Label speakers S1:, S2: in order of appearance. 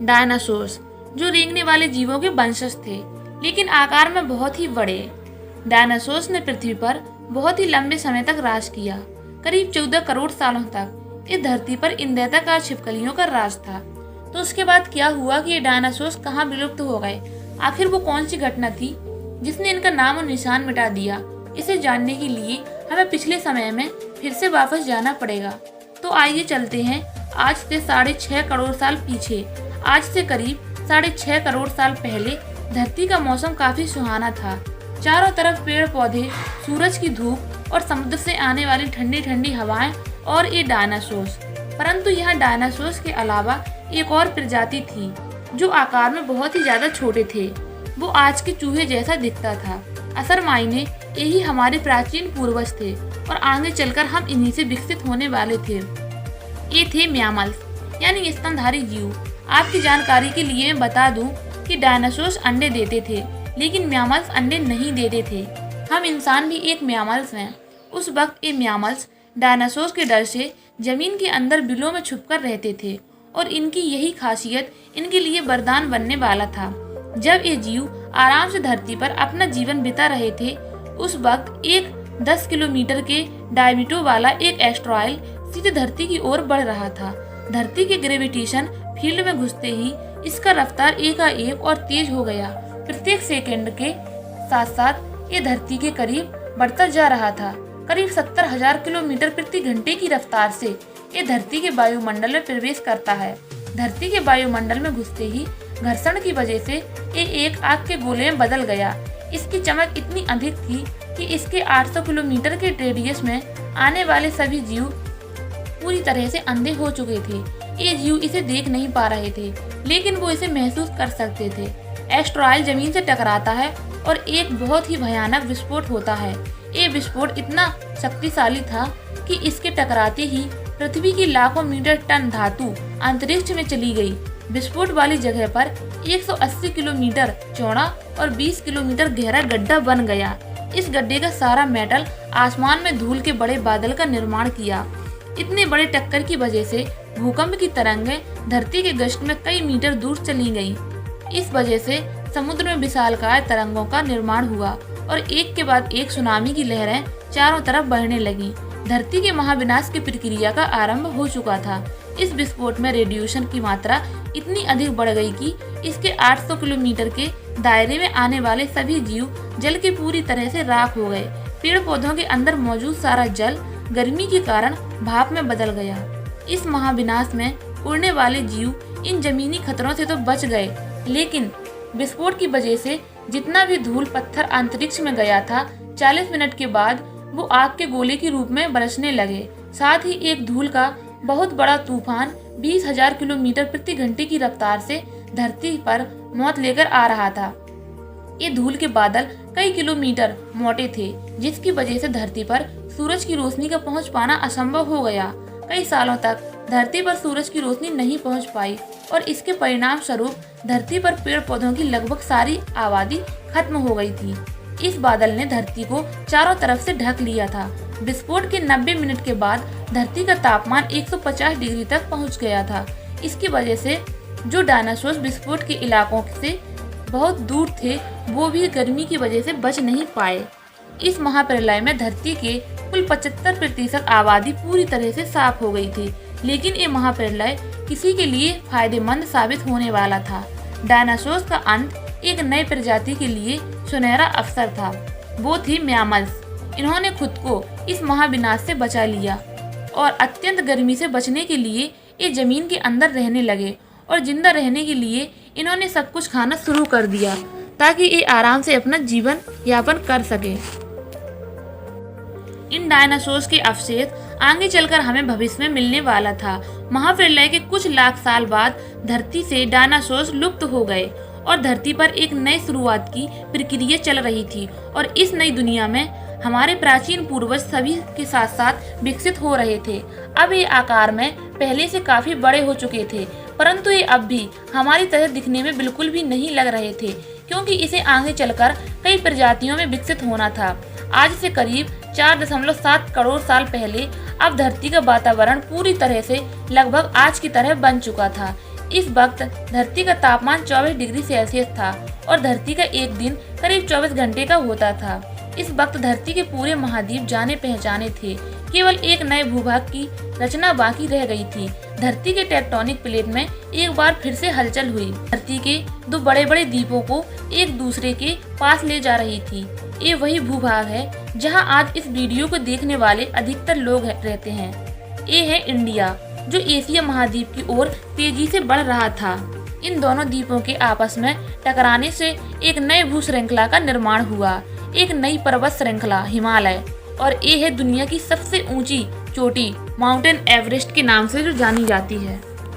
S1: Dinosaurs, जो रेंगने वाले जीवों के वंशज थे, लेकिन आकार में बहुत ही बड़े। डायनासोर्स ने पृथ्वी पर बहुत ही लंबे समय तक राज किया। करीब 14 करोड़ सालों तक इस धरती पर इन दैत्याकार छिपकलियों का राज था। तो उसके बाद क्या हुआ कि ये डायनासोर्स कहाँ विलुप्त हो गए? आखिर वो कौन सी घटना थी जिसने इनका नाम और निशान मिटा दिया? इसे जानने के लिए हमें पिछले समय में फिर से वापस जाना पड़ेगा। तो आइए चलते हैं आज से 6.5 करोड़ साल पीछे। आज से करीब 6.5 करोड़ साल पहले धरती का मौसम काफी सुहाना था। चारों तरफ पेड़ पौधे, सूरज की धूप और समुद्र से आने वाली ठंडी ठंडी हवाएं और ये डायनासोर्स। परंतु यहाँ डायनासोर्स के अलावा एक और प्रजाति थी जो आकार में बहुत ही ज्यादा छोटे थे। वो आज के चूहे जैसा दिखता था। असल मायने यही हमारे प्राचीन पूर्वज थे और आगे चलकर हम इन्हीं से विकसित होने वाले थे। ये थे मैमल्स, यानी स्तनधारी जीव। आपकी जानकारी के लिए मैं बता दूं कि डायनासोर्स अंडे देते थे, लेकिन मैमल्स अंडे नहीं देते थे। हम इंसान भी एक मैमल्स हैं। उस वक्त ये मैमल्स डायनासोर्स के डर से जमीन के अंदर बिलों में छुपकर रहते थे और इनकी यही खासियत इनके लिए वरदान बनने वाला था। जब ये जीव आराम से धरती पर अपना जीवन बिता रहे थे, उस वक्त एक 10 किलोमीटर के डायमीटर वाला एक एस्ट्रॉयड सीधे धरती की ओर बढ़ रहा था। धरती के ग्रेविटेशन फील्ड में घुसते ही इसका रफ्तार एकाएक और तेज हो गया। प्रत्येक सेकंड के साथ साथ ये धरती के करीब बढ़ता जा रहा था। करीब 70,000 किलोमीटर प्रति घंटे की रफ्तार से ये धरती के वायुमंडल में प्रवेश करता है। धरती के वायुमंडल में घुसते ही घर्षण की वजह से ये एक आग के गोले में बदल गया। इसकी चमक इतनी अधिक थी कि इसके 800 किलोमीटर के रेडियस में आने वाले सभी जीव पूरी तरह से अंधे हो चुके थे। ये जीव इसे देख नहीं पा रहे थे, लेकिन वो इसे महसूस कर सकते थे। एस्ट्रॉयड जमीन से टकराता है और एक बहुत ही भयानक विस्फोट होता है। ये विस्फोट इतना शक्तिशाली था कि इसके टकराते ही पृथ्वी की लाखों मीटर टन धातु अंतरिक्ष में चली गई। विस्फोट वाली जगह पर 180 किलोमीटर चौड़ा और 20 किलोमीटर गहरा गड्ढा बन गया। इस गड्ढे का सारा मेटल आसमान में धूल के बड़े बादल का निर्माण किया। इतने बड़े टक्कर की वजह से भूकंप की तरंगें धरती के गश्त में कई मीटर दूर चली गईं। इस वजह से समुद्र में विशालकाय तरंगों का निर्माण हुआ और एक के बाद एक सुनामी की लहरें चारों तरफ बहने लगीं। धरती के महाविनाश की प्रक्रिया का आरंभ हो चुका था। इस विस्फोट में रेडिएशन की मात्रा इतनी अधिक बढ़ गई कि इसके 800 किलोमीटर के दायरे में आने वाले सभी जीव जल के पूरी तरह से राख हो गए। पेड़ पौधों के अंदर मौजूद सारा जल गर्मी के कारण भाप में बदल गया। इस महाविनाश में उड़ने वाले जीव इन जमीनी खतरों से तो बच गए, लेकिन विस्फोट की वजह से जितना भी धूल पत्थर अंतरिक्ष में गया था, 40 मिनट के बाद वो आग के गोले के रूप में बरसने लगे। साथ ही एक धूल का बहुत बड़ा तूफान 20,000 किलोमीटर प्रति घंटे की रफ्तार से धरती पर मौत लेकर आ रहा था। ये धूल के बादल कई किलोमीटर मोटे थे, जिसकी वजह से धरती पर सूरज की रोशनी का पहुंच पाना असंभव हो गया। कई सालों तक धरती पर सूरज की रोशनी नहीं पहुंच पाई और इसके परिणाम स्वरूप धरती पर पेड़ पौधों की लगभग सारी आबादी खत्म हो गई थी। इस बादल ने धरती को चारों तरफ से ढक लिया था। विस्फोट के 90 मिनट के बाद धरती का तापमान 150 डिग्री तक पहुंच गया था। इसकी वजह से जो डायनासोर विस्फोट के इलाकों से बहुत दूर थे, वो भी गर्मी की वजह से बच नहीं पाए। इस महाप्रलय में धरती के कुल 75% आबादी पूरी तरह से साफ हो गई थी, लेकिन ये महाप्रलय किसी के लिए फायदेमंद साबित होने वाला था। डायनासोर का अंत एक नई प्रजाति के लिए सुनहरा अवसर था। वो थी मैमल्स। इन्होंने खुद को इस महाविनाश से बचा लिया और अत्यंत गर्मी से बचने के लिए ये जमीन के अंदर रहने लगे और जिंदा रहने के लिए इन्होंने सब कुछ खाना शुरू कर दिया ताकि ये आराम से अपना जीवन यापन कर सके। इन डायनासोर्स के अवशेष आगे चलकर हमें भविष्य में मिलने वाला था। महाप्रलय के कुछ लाख साल बाद धरती से डायनासोर्स लुप्त हो गए और धरती पर एक नई शुरुआत की प्रक्रिया चल रही थी और इस नई दुनिया में हमारे प्राचीन पूर्वज सभी के साथ साथ विकसित हो रहे थे। अब ये आकार में पहले से काफी बड़े हो चुके थे, परंतु ये अब भी हमारी तरह दिखने में बिल्कुल भी नहीं लग रहे थे, क्योंकि इसे आगे चलकर कई प्रजातियों में विकसित होना था। आज से करीब 4.7 करोड़ साल पहले अब धरती का वातावरण पूरी तरह से लगभग आज की तरह बन चुका था। इस वक्त धरती का तापमान 24 डिग्री सेल्सियस था और धरती का एक दिन करीब 24 घंटे का होता था। इस वक्त धरती के पूरे महाद्वीप जाने पहचाने थे। केवल एक नए भूभाग की रचना बाकी रह गई थी। धरती के टेक्टोनिक प्लेट में एक बार फिर से हलचल हुई। धरती के दो बड़े बड़े द्वीपों को एक दूसरे के पास ले जा रही थी। ये वही भूभाग है जहां आज इस वीडियो को देखने वाले अधिकतर लोग रहते हैं। ये है इंडिया, जो एशिया महाद्वीप की ओर तेजी से बढ़ रहा था। इन दोनों द्वीपों के आपस में टकराने से एक नए भू श्रृंखला का निर्माण हुआ, एक नई पर्वत श्रृंखला हिमालय। और ये है दुनिया की सबसे ऊंची चोटी माउंटेन एवरेस्ट के नाम से जो जानी जाती है।